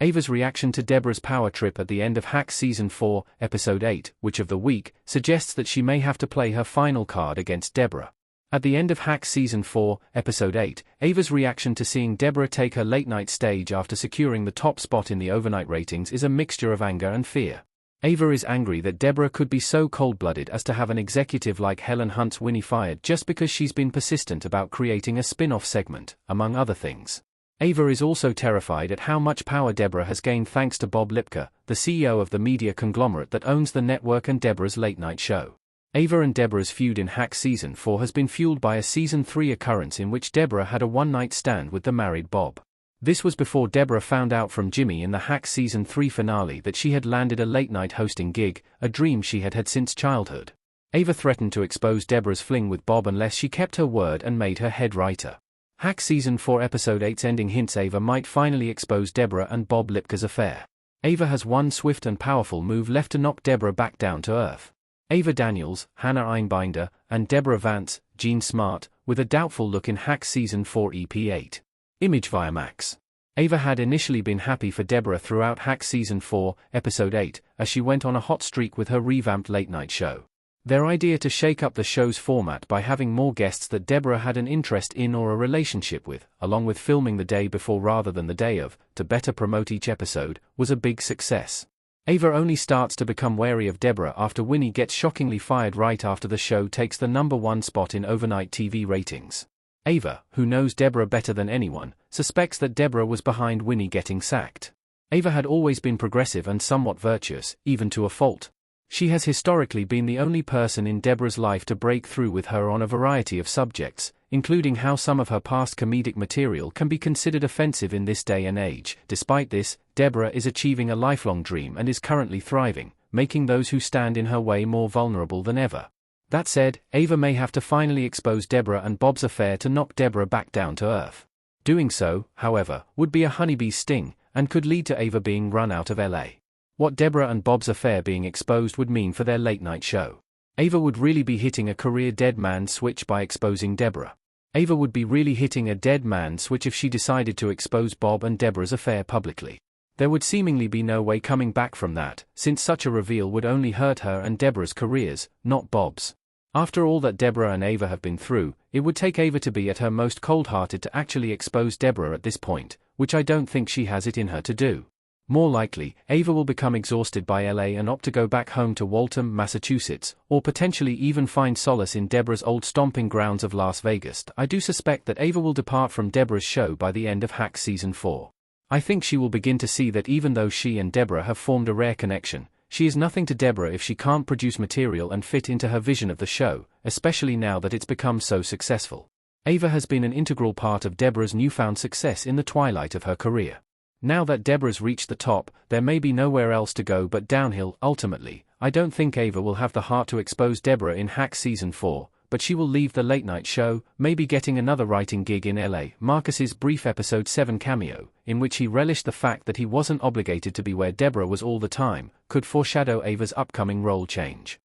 Ava's reaction to Deborah's power trip at the end of Hacks Season 4, Episode 8, Witch of the Week, suggests that she may have to play her final card against Deborah. At the end of Hacks Season 4, Episode 8, Ava's reaction to seeing Deborah take her late-night stage after securing the top spot in the overnight ratings is a mixture of anger and fear. Ava is angry that Deborah could be so cold-blooded as to have an executive like Helen Hunt's Winnie fired just because she's been persistent about creating a spin-off segment, among other things. Ava is also terrified at how much power Deborah has gained thanks to Bob Lipka, the CEO of the media conglomerate that owns the network and Deborah's late-night show. Ava and Deborah's feud in Hacks Season 4 has been fueled by a Season 3 occurrence in which Deborah had a one-night stand with the married Bob. This was before Deborah found out from Jimmy in the Hacks Season 3 finale that she had landed a late-night hosting gig, a dream she had had since childhood. Ava threatened to expose Deborah's fling with Bob unless she kept her word and made her head writer. Hacks Season 4 Episode 8's ending hints Ava might finally expose Deborah and Bob Lipka's affair. Ava has one swift and powerful move left to knock Deborah back down to earth. Ava Daniels, Hannah Einbinder, and Deborah Vance, Jean Smart, with a doubtful look in Hacks Season 4 EP8. Image via Max. Ava had initially been happy for Deborah throughout Hacks Season 4, Episode 8, as she went on a hot streak with her revamped late-night show. Their idea to shake up the show's format by having more guests that Deborah had an interest in or a relationship with, along with filming the day before rather than the day of, to better promote each episode, was a big success. Ava only starts to become wary of Deborah after Winnie gets shockingly fired right after the show takes the #1 spot in overnight TV ratings. Ava, who knows Deborah better than anyone, suspects that Deborah was behind Winnie getting sacked. Ava had always been progressive and somewhat virtuous, even to a fault. She has historically been the only person in Deborah's life to break through with her on a variety of subjects, including how some of her past comedic material can be considered offensive in this day and age. Despite this, Deborah is achieving a lifelong dream and is currently thriving, making those who stand in her way more vulnerable than ever. That said, Ava may have to finally expose Deborah and Bob's affair to knock Deborah back down to earth. Doing so, however, would be a honeybee's sting, and could lead to Ava being run out of LA. What Deborah and Bob's affair being exposed would mean for their late-night show. Ava would really be hitting a career dead man switch by exposing Deborah. Ava would be really hitting a dead man switch if she decided to expose Bob and Deborah's affair publicly. There would seemingly be no way coming back from that, since such a reveal would only hurt her and Deborah's careers, not Bob's. After all that Deborah and Ava have been through, it would take Ava to be at her most cold-hearted to actually expose Deborah at this point, which I don't think she has it in her to do. More likely, Ava will become exhausted by LA and opt to go back home to Waltham, Massachusetts, or potentially even find solace in Deborah's old stomping grounds of Las Vegas. I do suspect that Ava will depart from Deborah's show by the end of Hacks Season 4. I think she will begin to see that even though she and Deborah have formed a rare connection, she is nothing to Deborah if she can't produce material and fit into her vision of the show, especially now that it's become so successful. Ava has been an integral part of Deborah's newfound success in the twilight of her career. Now that Deborah's reached the top, there may be nowhere else to go but downhill. Ultimately, I don't think Ava will have the heart to expose Deborah in Hacks Season 4, but she will leave the late-night show, maybe getting another writing gig in LA. Marcus's brief Episode 7 cameo, in which he relished the fact that he wasn't obligated to be where Deborah was all the time, could foreshadow Ava's upcoming role change.